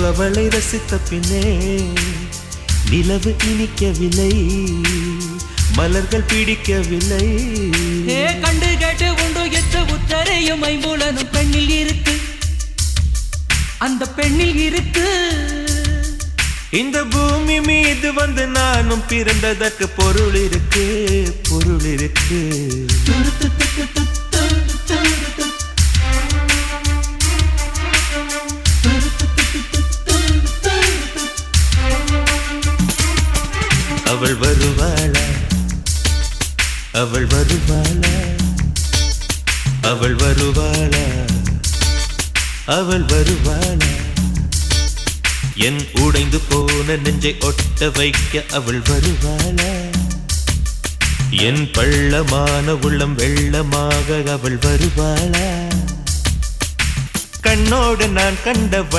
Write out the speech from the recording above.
அவளை ரசித்த பின்னே நிலவு இனிக்கவில்லை, மலர்கள் பிடிக்கவில்லை. கண்டு கேட்டு உண்டு எற்று உத்தரையும் ஐம்புலனும் பெண்ணில் இருக்கு, அந்த பெண்ணில் இருக்கு. இந்த பூமி மீது வந்து நானும் பிறந்ததற்கு பொருள் இருக்கு, பொருள் இருக்கு. அவள் வருவாளா, அவள் வருவாளா, அவள் வருவாளா, அவள் வருவாளா. என் உடைந்து போன நெஞ்சை ஒட்ட வைக்க அவள் வருவாளா. என் பள்ளமான உள்ளம் வெள்ளமாக அவள் வருவாளா. கண்ணோடு நான் கண்ட